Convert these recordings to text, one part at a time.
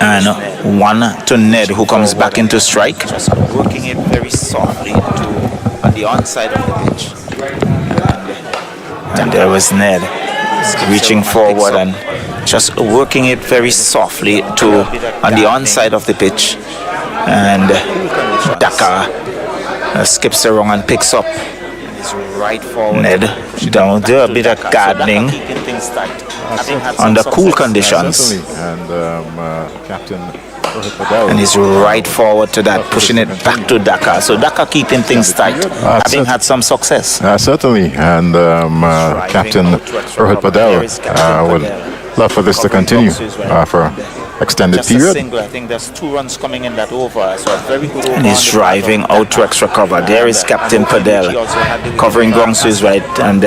And one to Ned, who comes back into strike. Just working it very softly to on the onside of the pitch. And there was Ned reaching forward and just working it very softly to on the onside of the pitch. And Dakar skips around and picks up Right forward. Ned down to a bit of gardening under cool conditions. And Captain Rohit Patel. And he's right forward to that, pushing it back to Dakar. So Dakar keeping things tight, having had some success. Certainly, and Captain Rohit Padel would love for this to continue for extended Just a period. single. I think there's 2 runs coming in that over. So a very good over. And he's driving out to extra cover. There is Captain Padel covering ground to his right. And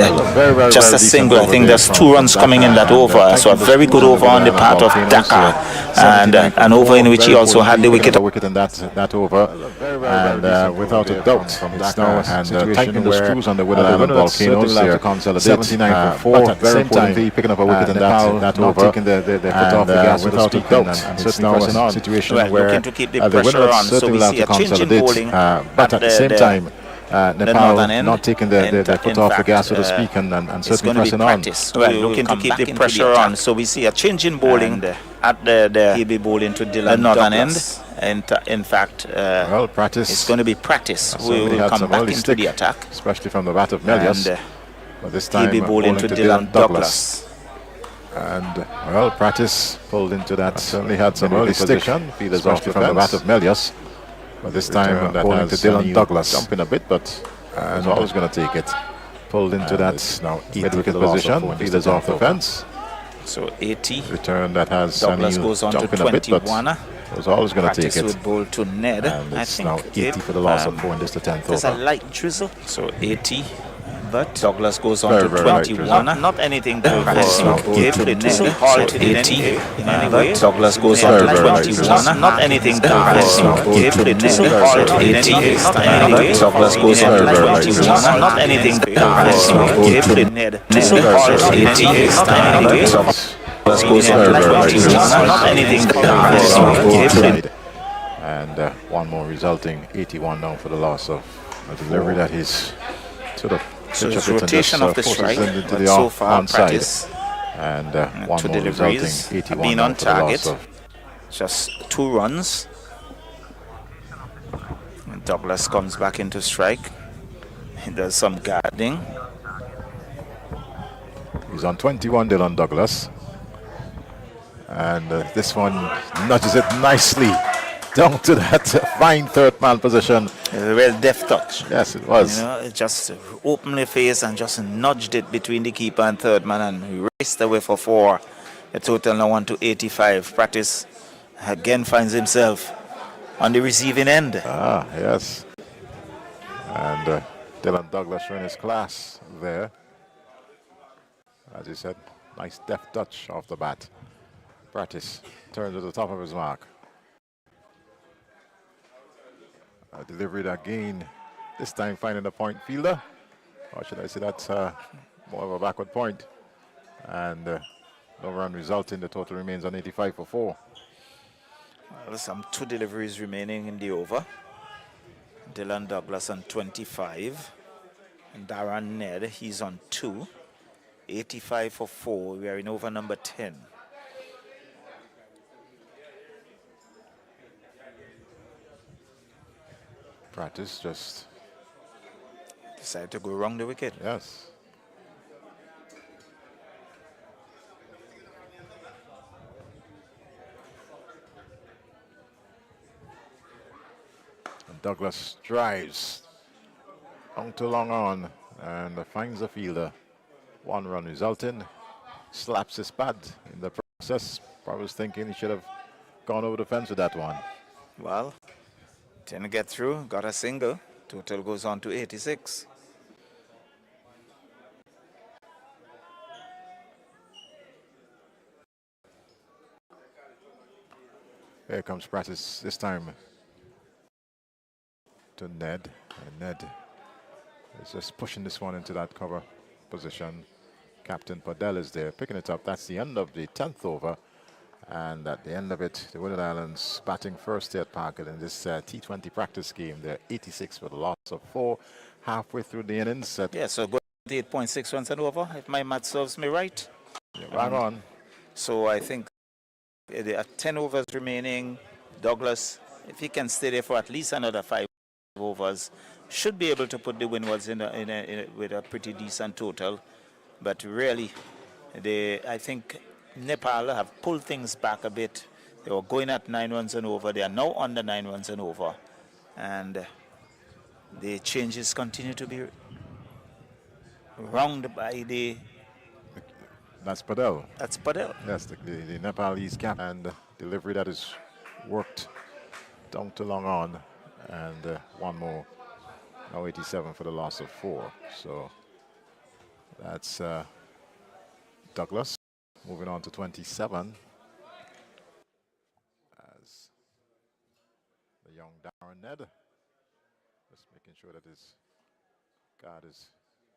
just a single. I think there's 2 runs coming in that over. So a very good over on the part of Dakar. And an over in which he also had the wicket. In that over, and without a doubt, it's now and tightening the screws on the Windward Island Volcanoes. They're 79 for 4. At the same time, picking up a wicket in that over, taking the foot off the gas without a doubt. And so it's now a situation where to keep the the pressure Windward on. So certainly we will see have a to change in bowling. consolidate, but at the same time, Nepal northern end, not taking the foot off the gas, so to speak, and certainly pressing on. Looking to keep the pressure on. So we see a change in bowling at He'll be bowling to Dylan northern Douglas. end. And in fact, Well, practice. it's going to be practice. We Certainly will had come some back early into stick, the attack. especially from the bat of Melius. And But this he'll time be bowling to Dylan Douglas. And well, practice pulled into that. Certainly had some early stick, especially from the bat of Melius. But this time bowling to Dylan Douglas, jumping a bit, but was always going to take it. Pulled into that now mid-wicket position. Fielders off the fence. So 80. Return that has Douglas goes on to jumping a bit, but 21. was always going to take Practice it. would bowl to Ned. And I it's think now 80 for the loss of 4 in this the 10th there's a over. light drizzle. So 80. But Douglas goes on Very, to very light 21. drizzle. Not anything that Practice will would go bowl to to Ned. Ned. Halt So in 80. any way. Douglas goes Ned on to Very, very light 21. Not anything that Practice will would go bowl to to Ned. Ned. Halt So in 80. any way. Douglas goes on to Very, very light 21. Not anything that Practice would will bowl go to to Ned. Ned. So 80. Not any way. Douglas goes on to Very, very light 21. drizzle. Not anything Practice would bowl to Ned. And one more resulting 81 now for the loss of a delivery that is sort of So pitch it's up it and rotation just, of the forces strike, them into but the so far onside. practice And one 2 more deliveries resulting have 81 been now on for the loss target. of Just 2 runs. And Douglas comes back into strike. He does some guarding. He's on 21, Dylan Douglas. And this one nudges it nicely down to that fine third man position. A real deft touch. Yes, it was. You know, it just opened the face and just nudged it between the keeper and third man and raced away for 4. The total now on to 85. Practice again finds himself on the receiving end. Ah, yes. And Dylan Douglas showing his class there. As he said, nice deft touch off the bat. Practice turns to the top of his mark. A delivery again, this time finding a point fielder. Or should I say that's more of a backward point. And no run resulting, the total remains on 85 for 4. Well, some 2 deliveries remaining in the over. Dylan Douglas on 25. And Darren Ned, he's on 2. 85 for 4. We are in over number 10. Practice just, Decided to go wrong the wicket. yes. And Douglas drives on to long on and finds a fielder. 1 run resulting. Slaps his pad in the process. I was thinking he should have gone over the fence with that one. Well, didn't get through, got a single. Total goes on to 86. Here comes practice this time to Ned. And Ned is just pushing this one into that cover position. Captain Padel is there picking it up. That's the end of the 10th over. And at the end of it, the Windward Islands batting first here at Parkhill in this T20 practice game. They're 86 for the loss of 4. Halfway through the innings. Yeah, so good 8.6 runs and over, if my math serves me right. Yeah, bang on. So I think there are 10 overs remaining. Douglas, if he can stay there for at least another 5 overs, should be able to put the Windwards with a pretty decent total. But really, I think Nepal have pulled things back a bit. They were going at 9 runs and over. They are now under 9 runs and over. And the changes continue to be wronged by the... That's Padel. That's Padel. Yes, the Nepalese cap and delivery that is worked down to long on. And one more. Now 87 for the loss of 4. So that's Douglas moving on to 27 as the young Darren Ned. Just making sure that his card is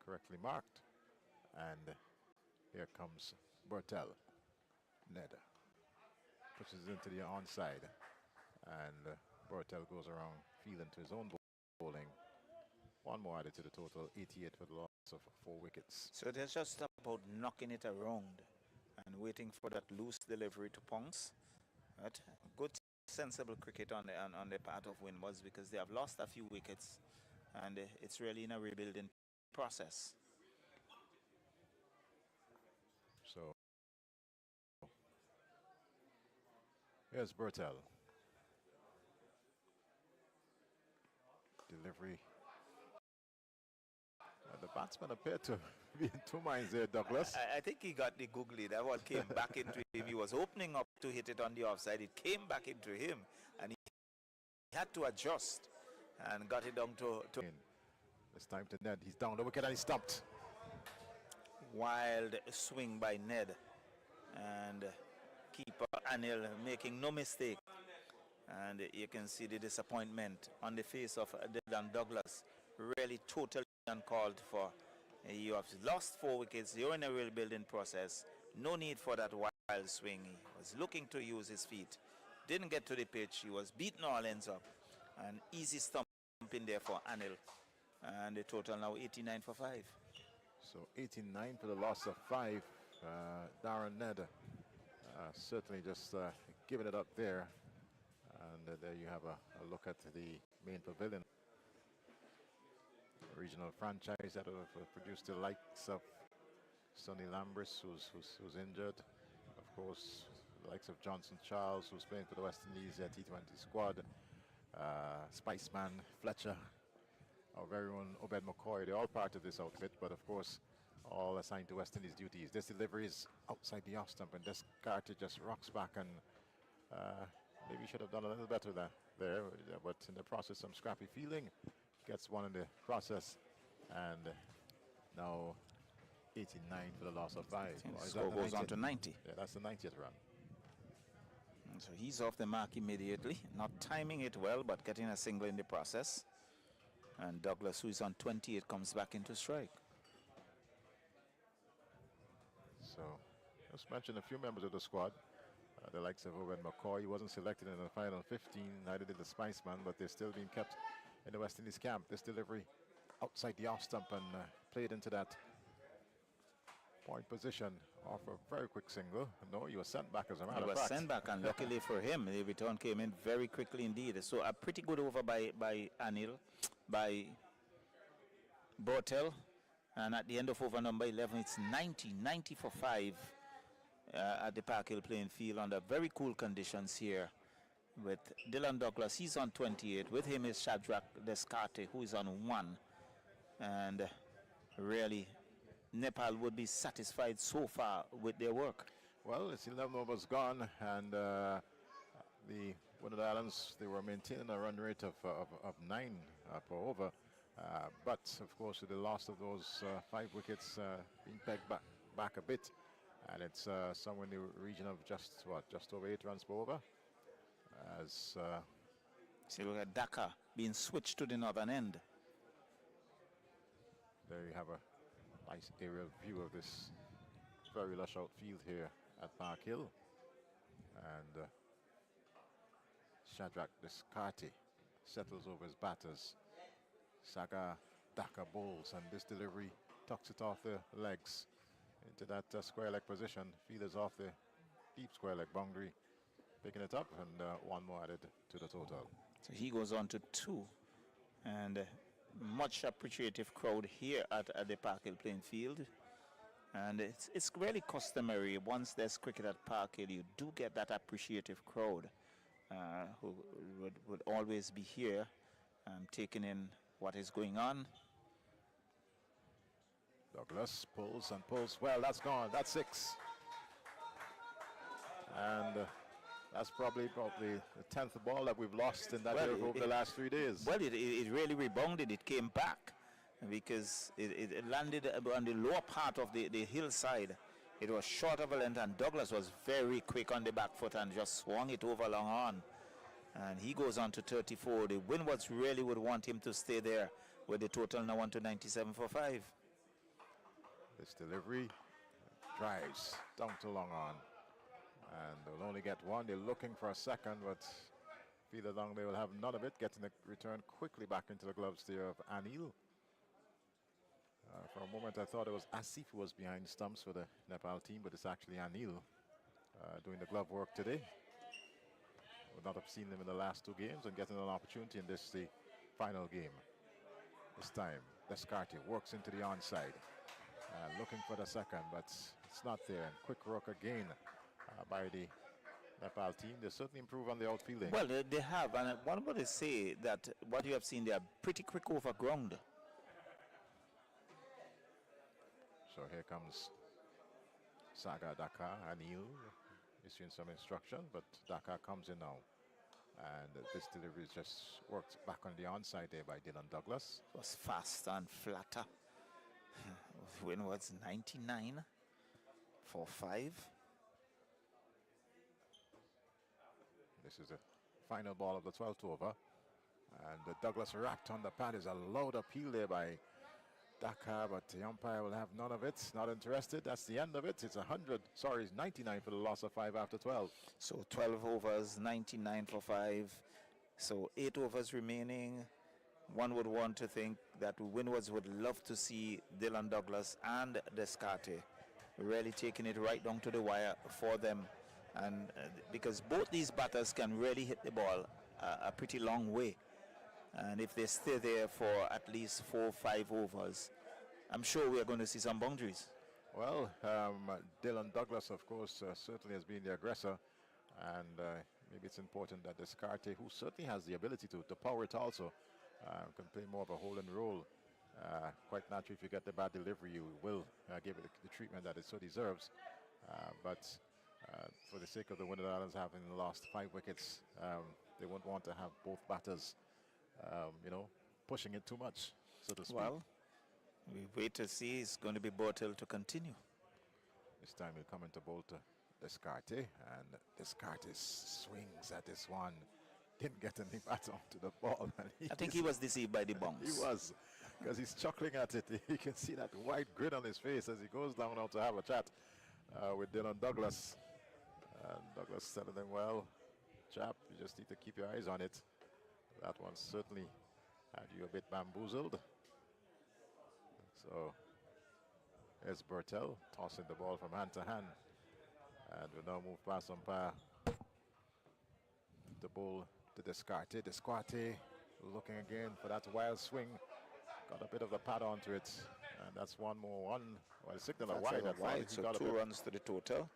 correctly marked. And here comes Bertel. Ned pushes into the onside. And Bertel goes around feeling to his own bowling. One more added to the total, 88 for the loss of 4 wickets. So they're just about knocking it around and waiting for that loose delivery to Pongs. Right? Good, sensible cricket on the part of Windwards because they have lost a few wickets and it's really in a rebuilding process. So here's Bertel. Delivery. The batsman appeared to be in 2 minds there, Douglas. I think he got the googly. That one came back into him. He was opening up to hit it on the offside. It came back into him, and he had to adjust and got it down to... It's time to Ned. He's down the wicket and he's stopped. Wild swing by Ned. And keeper Anil making no mistake. And you can see the disappointment on the face of Dylan Douglas. Really totally uncalled for. You have lost 4 wickets. You're in a rebuilding process. No need for that wild swing. He was looking to use his feet. Didn't get to the pitch. He was beating all ends up. An easy stump in there for Anil. And the total now 89 for 5. So 89 for the loss of 5. Darren Ned certainly just giving it up there. And there you have a look at the main pavilion. Regional franchise that have produced the likes of Sonny Lambris, who's injured. Of course, the likes of Johnson Charles, who's playing for the West Indies T20 squad. Spiceman, Fletcher, our very own Obed McCoy, they're all part of this outfit, but of course, all assigned to West Indies duties. This delivery is outside the off stump, and this Carter just rocks back and maybe should have done a little better there, but in the process, some scrappy feeling. Gets one in the process, and now 89 for the loss of 5. The score goes on to 90. Yeah, that's the 90th run. And so he's off the mark immediately, not timing it well, but getting a single in the process. And Douglas, who is on 28, comes back into strike. So, just mention a few members of the squad. The likes of Owen McCoy. He wasn't selected in the final 15, neither did the Spiceman, but they're still being kept in the West Indies camp. This delivery outside the off stump and played into that point position off a very quick single. No, he was sent back as a matter of fact. He was sent back, and luckily for him, the return came in very quickly indeed. So a pretty good over by Anil, by Bortel. And at the end of over number 11, it's 90 for 5 at the Parkhill playing field under very cool conditions here. With Dylan Douglas, he's on 28. With him is Shadrach Descarte, who is on 1. And really, Nepal would be satisfied so far with their work. Well, it's 11 overs gone, and the Windward Islands, they were maintaining a run rate of 9 per over. But, of course, with the loss of those 5 wickets being pegged back a bit, and it's somewhere in the region of just over 8 runs per over. As see, look at Dhaka being switched to the northern end. There you have a nice aerial view of this very lush outfield here at Parkhill. And Shadrach Descartes settles over his batters. Saga Daka bowls, and this delivery tucks it off the legs into that square leg position. Fielders off the deep square leg boundary, picking it up, and one more added to the total. So he goes on to 2, and much appreciative crowd here at the Park Hill playing field. And it's really customary once there's cricket at Park Hill, you do get that appreciative crowd who would always be here taking in what is going on. Douglas pulls and pulls. Well, that's gone. That's 6. And that's probably the 10th ball that we've lost in that area over the last 3 days. Well, it really rebounded. It came back because it landed on the lower part of the hillside. It was short of a length, and Douglas was very quick on the back foot and just swung it over long on. And he goes on to 34. The Windwards really would want him to stay there with the total now on to 97 for 5. This delivery drives down to long on. And they'll only get 1. They're looking for a second, but further along they will have none of it. Getting the return quickly back into the gloves there of Anil. For a moment I thought it was Asif who was behind stumps for the Nepal team, but it's actually Anil doing the glove work today. Would not have seen him in the last 2 games, and getting an opportunity in this, the final game. This time, Descartes works into the onside. Looking for the second, but it's not there. And quick work again by the Nepal team. They certainly improve on the outfielding. Well, they have, and one would say that what you have seen, they are pretty quick over ground. So here comes Saga Dakar. Anil issuing some instruction, but Dakar comes in now. And this delivery is just worked back on the onside there by Dylan Douglas. It was faster and flatter. Windward's 99 for 5. This is the final ball of the 12th over. And Douglas wrapped on the pad. Is a loud appeal there by Dakar, but the umpire will have none of it. Not interested. That's the end of it. It's 99 for the loss of 5 after 12. So 12 overs, 99 for 5. So 8 overs remaining. One would want to think that Windwards would love to see Dylan Douglas and Descartes really taking it right down to the wire for them. And because both these batters can really hit the ball a pretty long way. And if they stay there for at least 4 or 5 overs, I'm sure we are going to see some boundaries. Well, Dylan Douglas, of course, certainly has been the aggressor. And maybe it's important that Descartes, who certainly has the ability to power it also, can play more of a holding role. Quite naturally, if you get the bad delivery, you will give it the treatment that it so deserves. But for the sake of the Windward Islands having lost 5 wickets, they won't want to have both batters pushing it too much, so to speak. Well, we wait to see. It's going to be Bortel to continue. This time he'll come into bowl to Descartes, and Descartes swings at this one. Didn't get any bat onto the ball. I think he was deceived by the bounce. He was, because he's chuckling at it. You can see that wide grin on his face as he goes down now to have a chat with Dylan Douglas. And Douglas telling him, well, chap, you just need to keep your eyes on it. That one certainly had you a bit bamboozled. So here's Bertel tossing the ball from hand to hand. And we'll now move past umpire. The ball to Descartes. Descartes looking again for that wild swing. Got a bit of the pad onto it. And that's one more one. Well, the signal a wide. Wide, so 2 runs to the total.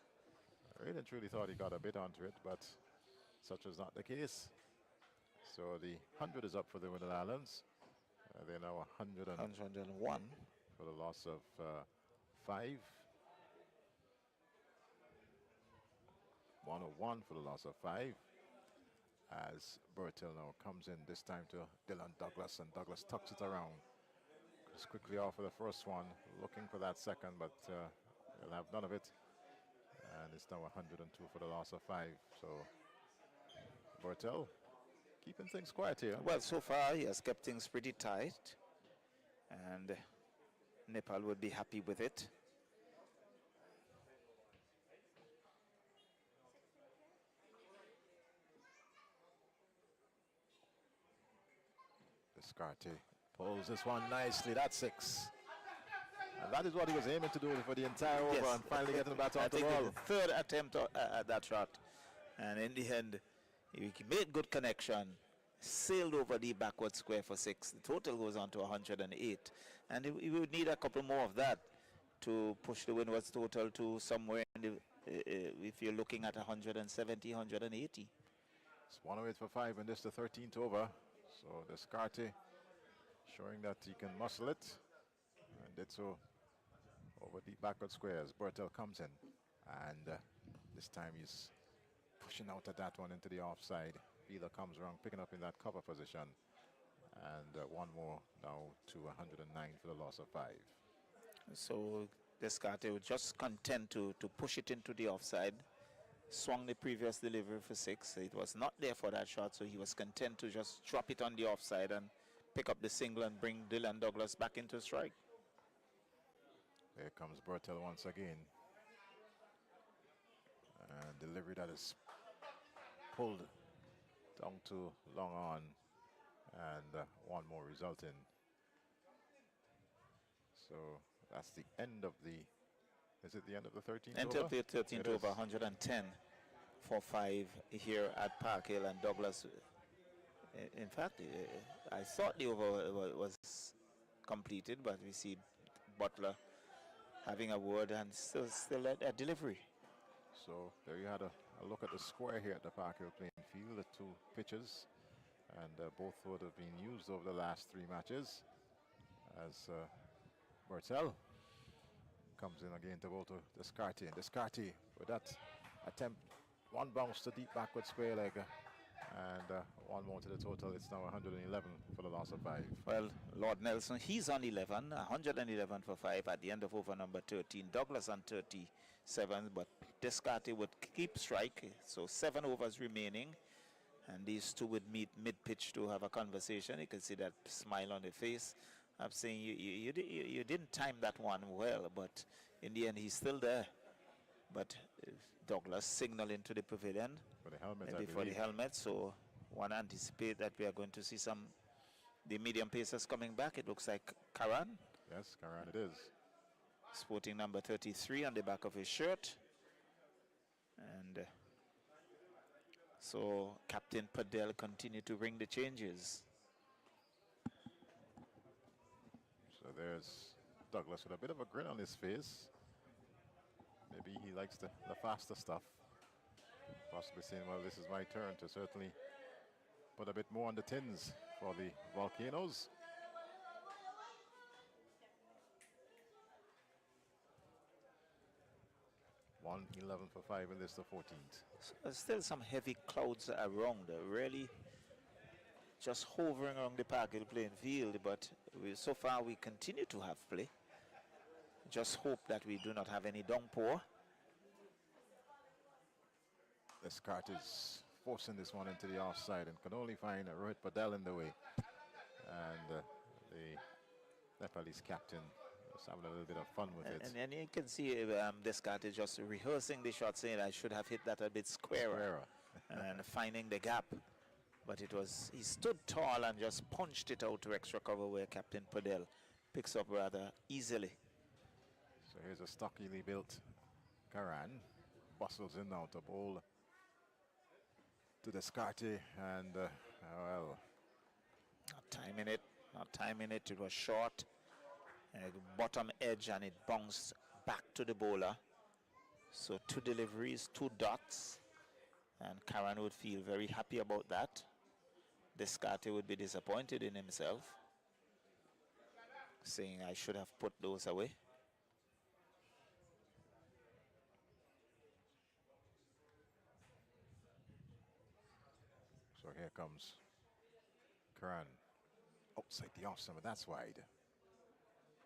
I really and truly thought he got a bit onto it, but such was not the case. So the 100 is up for the Windward Islands. They're now 101 for the loss of 5. 101 for the loss of 5. As Bertel now comes in this time to Dylan Douglas, and Douglas tucks it around. Just quickly off for the first one, looking for that second, but he'll have none of it. And it's now 102 for the loss of 5. So Bertel keeping things quiet here. Well, so far he has kept things pretty tight, and Nepal would be happy with it. Descartes pulls this one nicely. That's 6. And that is what he was aiming to do for the entire over and finally getting the bat on the ball. The third attempt at that shot. And in the end, he made good connection. Sailed over the backward square for 6. The total goes on to 108. And he would need a couple more of that to push the Windward's total to somewhere in the, if you're looking at 170, 180. It's 108 for 5 and this the 13th over. So Descartes showing that he can muscle it. And did so over the backward squares. Bertel comes in. And this time he's pushing out at that one into the offside. Fielder comes around, picking up in that cover position. And one more now to 109 for the loss of 5. So Descartes was just content to push it into the offside. Swung the previous delivery for 6. It was not there for that shot, so he was content to just drop it on the offside and pick up the single and bring Dylan Douglas back into strike. There comes Bertel once again. And delivery that is pulled down to long on, and one more resulting. So that's the end of the, is it the end of the 13th End over? of the 13th over, 110 for 5 here at Park Hill, and Douglas, in fact, I thought the over was completed, but we see Butler having a word and still at delivery. So there you had a look at the square here at the Park Hill playing field, the 2 pitches, and both would have been used over the last 3 matches. As Bertel comes in again to go to Descartes, and Descartes with that attempt, one bounce to deep backward square leg, and one more to the total. It's now 111 for the loss of 5. Well, Lord Nelson, he's on 11, 111 for 5 at the end of over number 13. Douglas on 37, but Descartes would keep strike, so 7 overs remaining, and these two would meet mid-pitch to have a conversation. You can see that smile on the face. I'm saying you didn't time that one well, but in the end he's still there. But Douglas signaling to the pavilion for the helmet, before the helmet, so one anticipate that we are going to see the medium pacers coming back. It looks like Karan. Yes, Karan it is. Sporting number 33 on the back of his shirt. And so Captain Padel continued to ring the changes. So there's Douglas with a bit of a grin on his face. Maybe he likes the faster stuff. Possibly saying, well, this is my turn to certainly put a bit more on the tins for the Volcanoes. $111 for 5 in this the 14th. So there's still some heavy clouds around, really just hovering around the Park Hill playing field, but so far we continue to have play. Just hope that we do not have any downpour. Descartes is forcing this one into the offside and can only find Rohit Padel in the way. And the Nepalese captain was having a little bit of fun with it. And you can see Descartes just rehearsing the shot, saying I should have hit that a bit squarer. And finding the gap. But he stood tall and just punched it out to extra cover where Captain Padel picks up rather easily. So here's a stockily built Karan. Bustles in now to bowl to Descartes, and well, not timing it. It was short, bottom edge, and it bounced back to the bowler. So 2 deliveries, 2 dots, and Karan would feel very happy about that. Descartes would be disappointed in himself, saying I should have put those away. So here comes Karan outside the off stump, that's wide.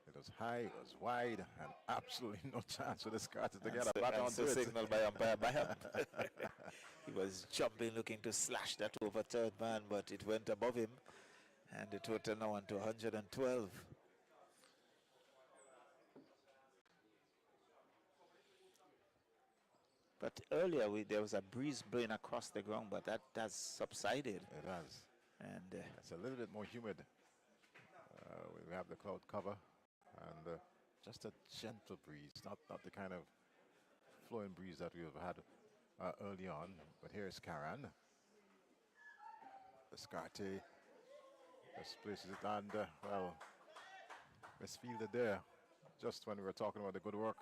It was high, it was wide, and absolutely no chance for Descartes to get a bat onto it. Signal by umpire by He was jumping, looking to slash that over third man, but it went above him, and the total now on to 112. But earlier there was a breeze blowing across the ground, but that has subsided. It has. And it's a little bit more humid We have the cloud cover and just a gentle breeze, not the kind of flowing breeze that we have had early on. But here's Karan. Descartes just places it, and well, misfielded there just when we were talking about the good work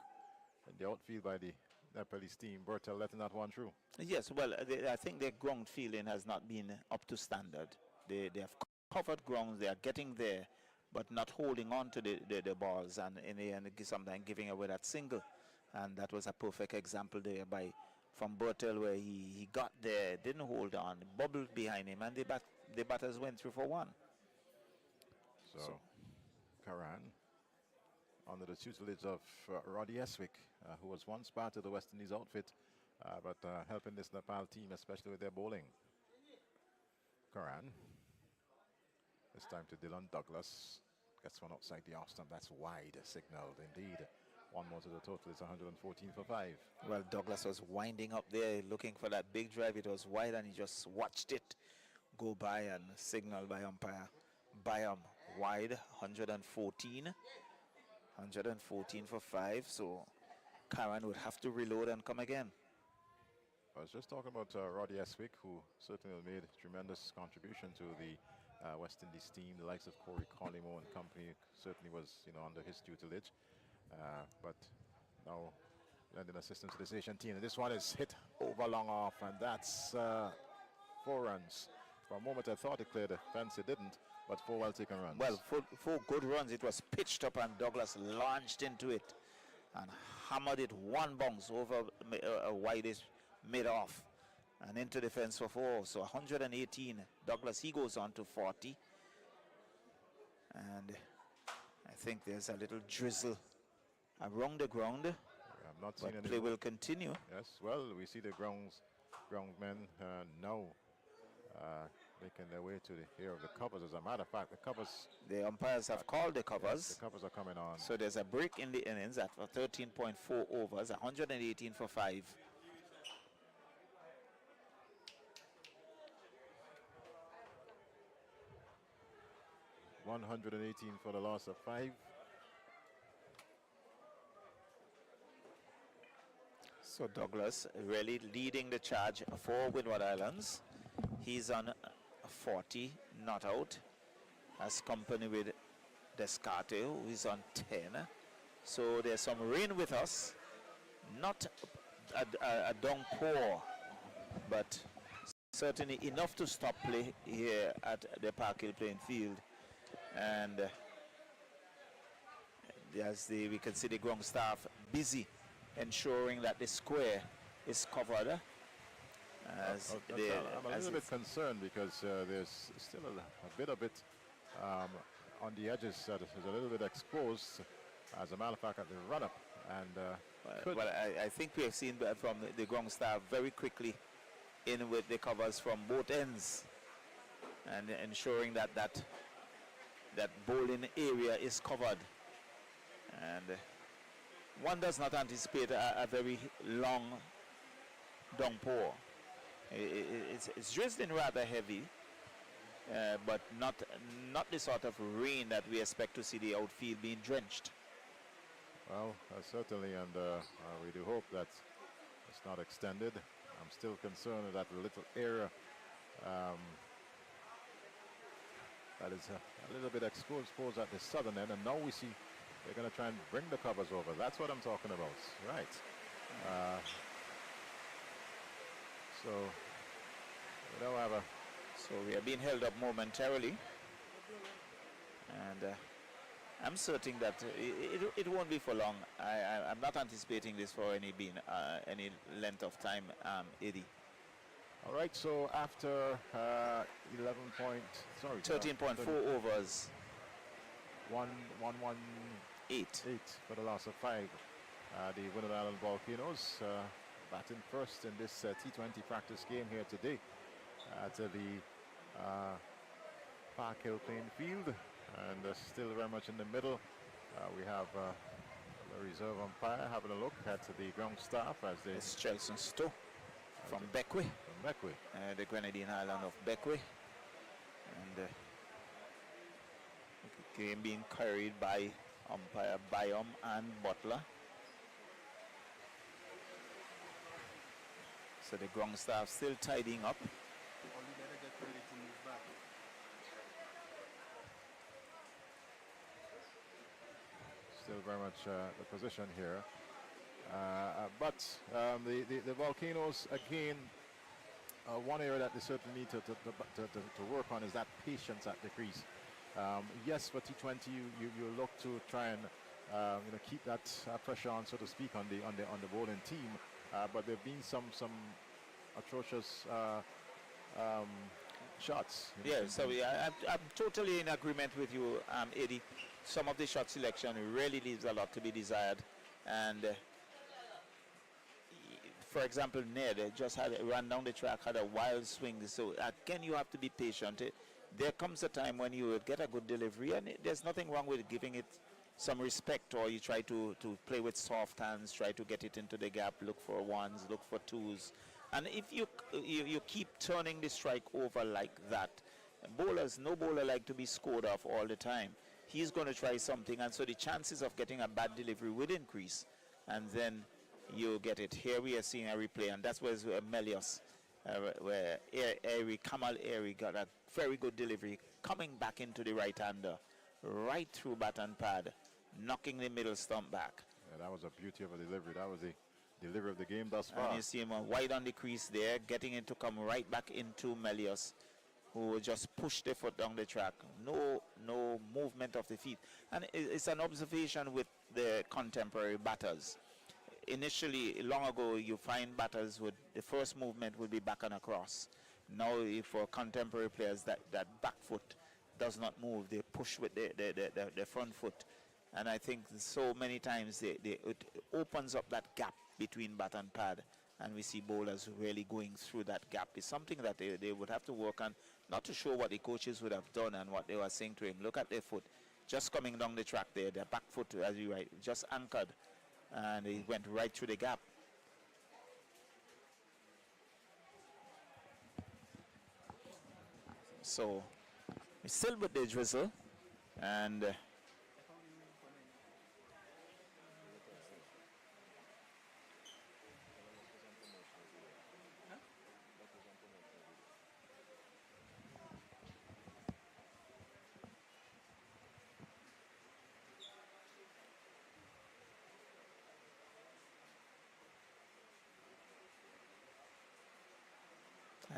in the outfield by the Nepalese team. Bertel letting that one through. Yes, well, I think their ground fielding has not been up to standard. They have covered grounds, they are getting there, but not holding on to the balls, and in the end sometimes giving away that single. And that was a perfect example there from Bertel, where he got there, didn't hold on, bubbled behind him, and the batters went through for one. So Karan, under the tutelage of Roddy Eswick, who was once part of the West Indies outfit, but helping this Nepal team, especially with their bowling. Karan, this time to Dylan Douglas, gets one outside the off stump. That's wide, signaled indeed. One more to the total, it's 114 for 5. Well, Douglas was winding up there looking for that big drive. It was wide and he just watched it go by and signaled by umpire Byam wide, 114 for 5. So Karan would have to reload and come again. I was just talking about Roddy Eswick, who certainly made a tremendous contribution to the West Indies team. The likes of Corey Collimo and company certainly was, under his tutelage. But now lending assistance to this Asian team. And this one is hit over long off, and that's 4 runs. For a moment I thought it cleared the fence, it didn't, but 4 well taken runs. Well, four good runs. It was pitched up and Douglas launched into it and hammered it one bounce over a widest mid-off and into the fence for 4. So 118. Douglas, he goes on to 40. And I think there's a little drizzle around the ground. I'm not seeing any. Play will continue. Yes, well, we see the groundmen now making their way to the here of the covers. As a matter of fact, the umpires have called the covers. Yes, the covers are coming on. So there's a break in the innings at 13.4 overs, 118 for 5. $118 for the loss of 5. So Douglas really leading the charge for Windward Islands. He's on 40, not out, as company with Descartes, who is on 10. So there's some rain with us, not a downpour, but certainly enough to stop play here at the Park Hill playing field. And we can see the ground staff busy ensuring that the square is covered. I'm a little bit concerned because there's still a bit of it on the edges that is a little bit exposed, as a matter of fact, at the run-up. And I think we have seen from the ground staff very quickly in with the covers from both ends and ensuring that bowling area is covered. And one does not anticipate a very long downpour. It's drizzling rather heavy, but not the sort of rain that we expect to see the outfield being drenched. Well, certainly, and we do hope that it's not extended. I'm still concerned with that little area that is a little bit exposed at the southern end, and now we see they're going to try and bring the covers over. That's what I'm talking about, right? So we don't have a. So we are being held up momentarily, and I'm certain that it won't be for long. I'm not anticipating this for any length of time, Eddie. All right. So after 13.4 overs, 118 for the loss of 5. The Windward Island Volcanoes batting first in this T20 practice game here today at the Park Hill playing field, and still very much in the middle. We have the reserve umpire having a look at the ground staff as they. It's Chelson Stowe from Beckwith. The Grenadine Island of Beckwith, and Game being carried by umpire Byam and Butler. So the ground staff still tidying up. Still very much the position here. But the Volcanoes, again, one area that they certainly need to work on is that patience at the crease. Yes, for T20, you look to try and keep that pressure on, so to speak, on the bowling team. But there've been some atrocious shots. Yeah, so I'm totally in agreement with you, Eddie. Some of the shot selection really leaves a lot to be desired. And for example, Ned just ran down the track, had a wild swing. So again, you have to be patient. There comes a time when you get a good delivery, and there's nothing wrong with giving it some respect, or you try to play with soft hands, try to get it into the gap, look for ones, look for twos. And if you keep turning the strike over like that, no bowler like to be scored off all the time. He's going to try something, and so the chances of getting a bad delivery will increase, and then you get it. Here we are seeing a replay, and that's where Melios, where Kamal Airy got a very good delivery, coming back into the right-hander, right through bat and pad, knocking the middle stump back. Yeah, that was a beauty of a delivery. That was the delivery of the game thus far. And you see him wide on the crease there, getting it to come right back into Melios, who just pushed the foot down the track. No movement of the feet. And it's an observation with the contemporary batters. Initially, long ago, you find batters with the first movement would be back and across. Now, for contemporary players, that back foot does not move. They push with the front foot. And I think so many times it opens up that gap between bat and pad. And we see bowlers really going through that gap. It's something that they would have to work on, not to show what the coaches would have done and what they were saying to him. Look at their foot, just coming down the track there. Their back foot, as you right, just anchored. And he went right through the gap. So, it's still with the drizzle. And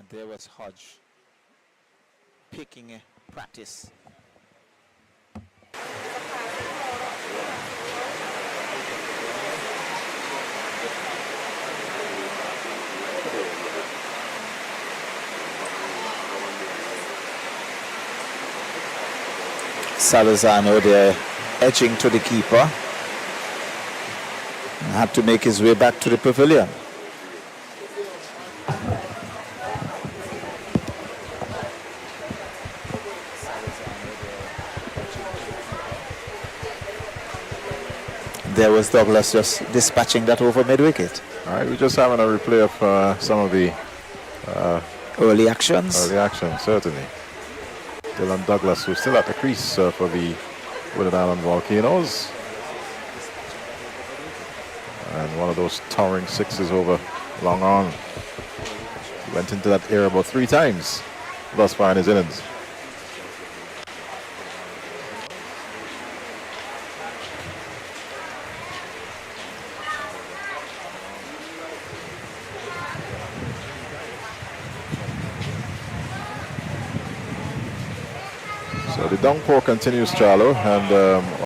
there was Hodge picking a practice. Salazano there edging to the keeper. Had to make his way back to the pavilion. There was Douglas just dispatching that over mid-wicket. All right, we're just having a replay of some of the early actions. Early action, certainly. Dylan Douglas, who's still at the crease for the Windward Island Volcanoes. And one of those towering sixes over long on. He went into that area about 3 times thus far in his innings. So the downpour continues, Charlo, and